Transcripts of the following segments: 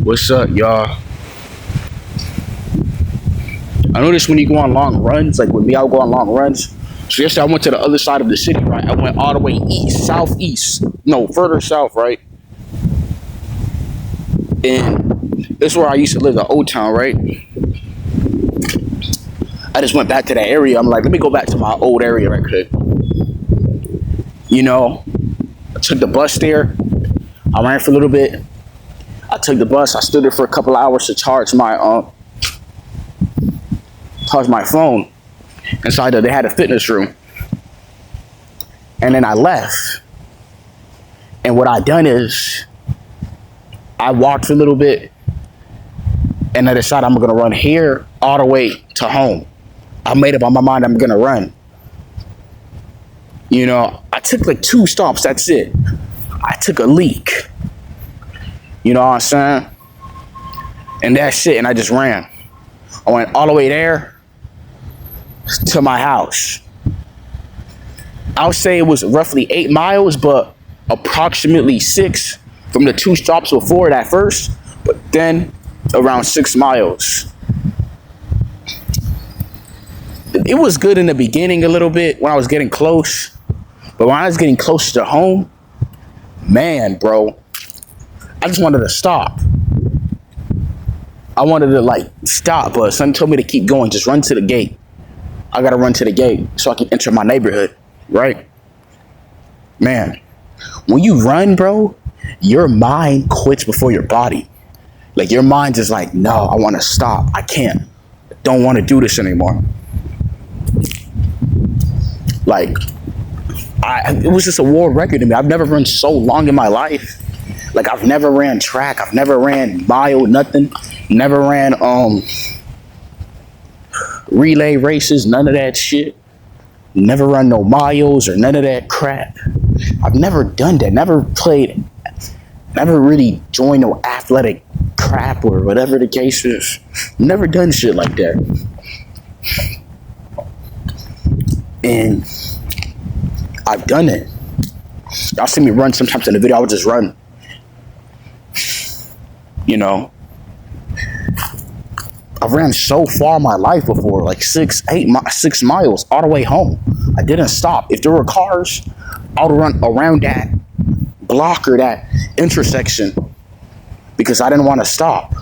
What's up, y'all? I noticed when you go on long runs, like with me, I'll go on long runs. So yesterday I went to the other side of the city, right? I went all the way east, southeast, no, further south, right? And this is where I used to live, the Old Town, right? I just went back to that area. I'm like, let me go back to my old area right quick. You know, I took the bus there. I ran for a little bit. I took the bus. I stood there for a couple hours to charge my phone inside there. They had a fitness room. And then I left. And what I done is I walked a little bit and I decided I'm gonna run here all the way to home. I made up on my mind I'm gonna run. You know, I took like 2 stops, that's it. I took a leak. You know what I'm saying? And that's it, and I just ran. I went all the way there to my house. I would say it was roughly 8 miles, but approximately 6 from the 2 stops before that first, but then around 6 miles. It was good in the beginning a little bit when I was getting close, but when I was getting closer to home, man, bro, I just wanted to stop. I wanted to like stop, but son told me to keep going, just run to the gate. I gotta run to the gate so I can enter my neighborhood, right? Man, when you run, bro, your mind quits before your body. Like your mind is like, no, I want to stop. I can't. I don't want to do this anymore. Like, it was just a world record to me. I've never run so long in my life. Like I've never ran track. I've never ran mile, nothing. Never ran relay races, none of that shit. Never run no miles or none of that crap. I've never done that. Never really joined no athletic crap or whatever the case is. Never done shit like that. And I've done it. Y'all see me run sometimes in the video. I would just run. You know, I've ran so far in my life before, like 6 miles all the way home. I didn't stop. If there were cars, I would run around that block or that intersection because I didn't want to stop.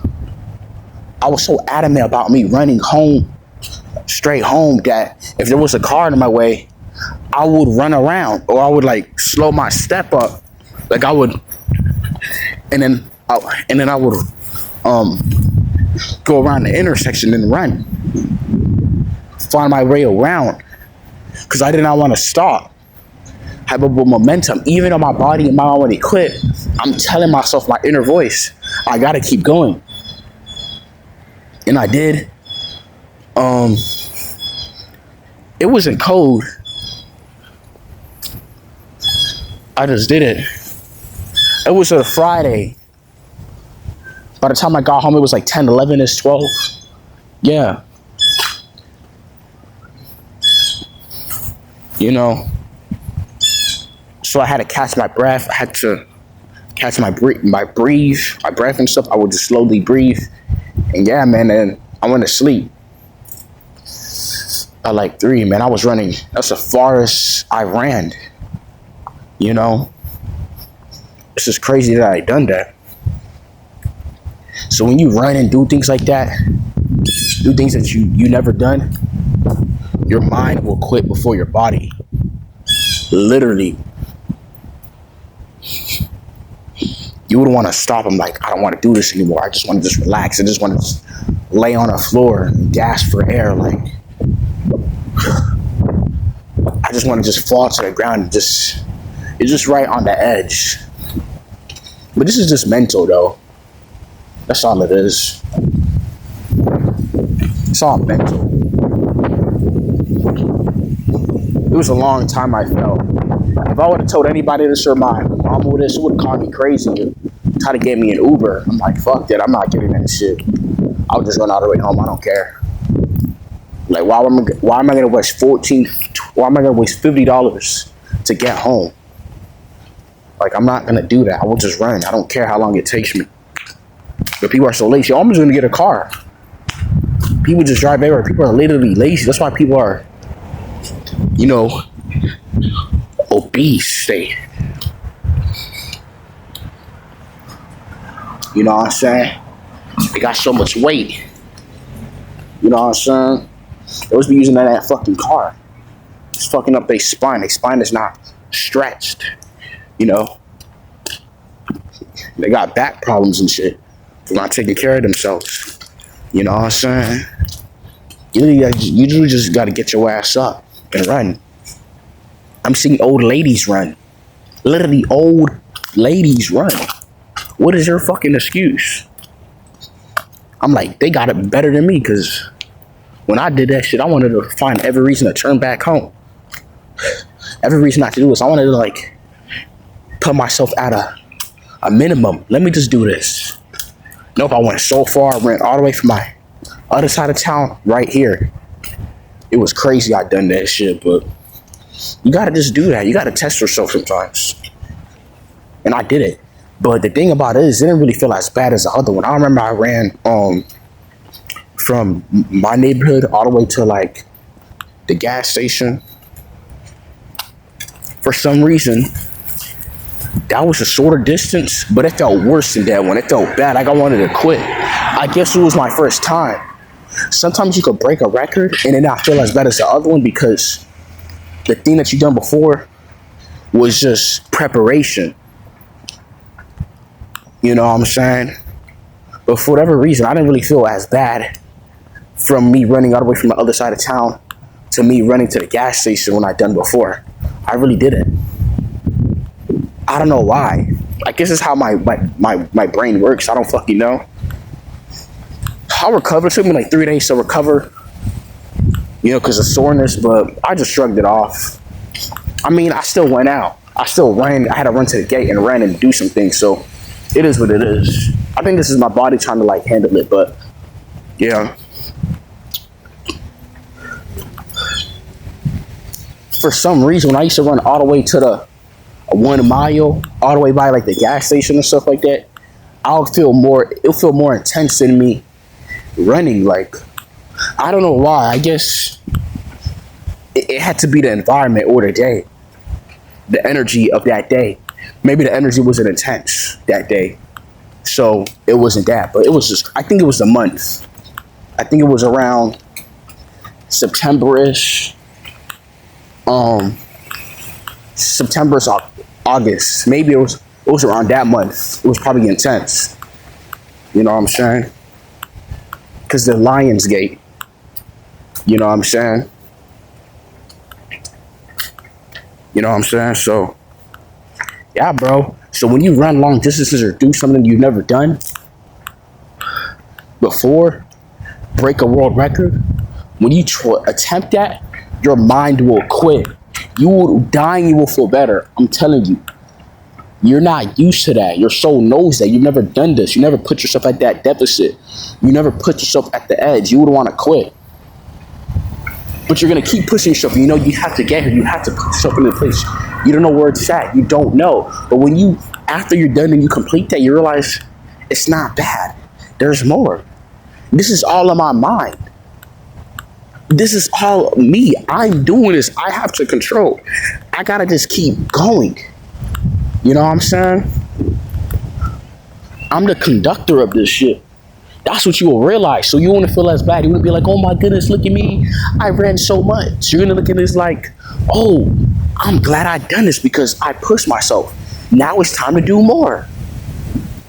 I was so adamant about me running home, straight home, that if there was a car in my way, I would run around or I would like slow my step up. Like I would, and then I would go around the intersection and run, find my way around, because I did not want to stop. Have a momentum, even though my body and mind already quit. I'm telling myself, my inner voice, I gotta keep going, and I did. It wasn't cold. I just did it. It was a Friday. By the time I got home, it was like 10, 11, it's 12. Yeah. You know. So I had to catch my breath. I had to catch my breath and stuff. I would just slowly breathe. And yeah, man, then I went to sleep. At like 3, man, I was running. That's the farthest I ran. You know. It's just crazy that I done that. So when you run and do things like that, do things that you never done, your mind will quit before your body. Literally. You would want to stop. I'm like, I don't want to do this anymore. I just want to just relax. I just want to just lay on the floor and gasp for air. Like, I just want to just fall to the ground and it's just right on the edge. But this is just mental though. That's all it is. It's all mental. It was a long time I felt. If I would have told anybody this or my mom would have called me crazy and tried to get me an Uber. I'm like, fuck that. I'm not getting that shit. I'll just run all the way home. I don't care. Like, why am I gonna waste $50 to get home? Like, I'm not gonna do that. I will just run. I don't care how long it takes me. But people are so lazy. Oh, I'm just gonna get a car. People just drive everywhere. People are literally lazy. That's why people are, you know, obese. You know what I'm saying? They got so much weight. You know what I'm saying? They always be using that fucking car. It's fucking up their spine. Their spine is not stretched. You know? They got back problems and shit. They're not taking care of themselves. You know what I'm saying? You just gotta get your ass up and run. I'm seeing old ladies run. Literally old ladies run. What is your fucking excuse? I'm like, they got it better than me, because when I did that shit, I wanted to find every reason to turn back home. Every reason not to do this. I wanted to, like, put myself at a minimum. Let me just do this. Nope, I went so far. I ran all the way from my other side of town right here. It was crazy I done that shit, but you gotta just do that. You gotta test yourself sometimes. And I did it. But the thing about it is, it didn't really feel as bad as the other one. I remember I ran from my neighborhood all the way to like the gas station. For some reason, that was a shorter distance, but it felt worse than that one. It felt bad. Like I wanted to quit. I guess it was my first time. Sometimes you could break a record and it not feel as bad as the other one, because the thing that you done before was just preparation. You know what I'm saying? But for whatever reason, I didn't really feel as bad from me running all the way from the other side of town to me running to the gas station when I done before. I really didn't. I don't know why. I guess it's how my brain works. I don't fucking know. I'll recover. It took me like 3 days to recover, you know, because of soreness, but I just shrugged it off. I mean, I still went out. I still ran. I had to run to the gate and ran and do some things, so it is what it is. I think this is my body trying to like handle it, but yeah. For some reason, when I used to run all the way to the 1 mile, all the way by like the gas station and stuff like that, it'll feel more intense than me running. Like, I don't know why. I guess it had to be the environment or the day, the energy of that day. Maybe the energy wasn't intense that day, so it wasn't that. But it was just, I think it was the month. I think it was around September-ish. September's August. Maybe it was around that month. It was probably intense. You know what I'm saying? Because the Lionsgate. You know what I'm saying? You know what I'm saying? So, yeah, bro. So when you run long distances or do something you've never done before, break a world record, when you attempt that, your mind will quit. You will die and you will feel better. I'm telling you. You're not used to that. Your soul knows that. You've never done this. You never put yourself at that deficit. You never put yourself at the edge. You would want to quit. But you're going to keep pushing yourself. You know you have to get here. You have to put yourself in a place. You don't know where it's at. You don't know. But when you, after you're done and you complete that, you realize it's not bad. There's more. This is all in my mind. This is all me. I'm doing this. I have to control. I got to just keep going. You know what I'm saying? I'm the conductor of this shit. That's what you will realize. So you won't feel as bad. You won't be like, oh my goodness, look at me. I ran so much. You're going to look at this like, oh, I'm glad I done this because I pushed myself. Now it's time to do more.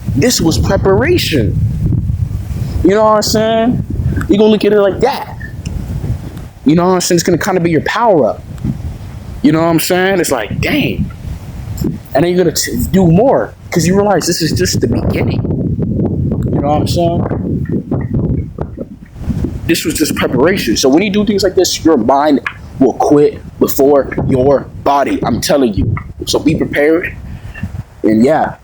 This was preparation. You know what I'm saying? You're going to look at it like that. You know what I'm saying? It's going to kind of be your power up. You know what I'm saying? It's like, dang. And then you're going to do more because you realize this is just the beginning. You know what I'm saying? This was just preparation. So when you do things like this, your mind will quit before your body. I'm telling you. So be prepared. And yeah.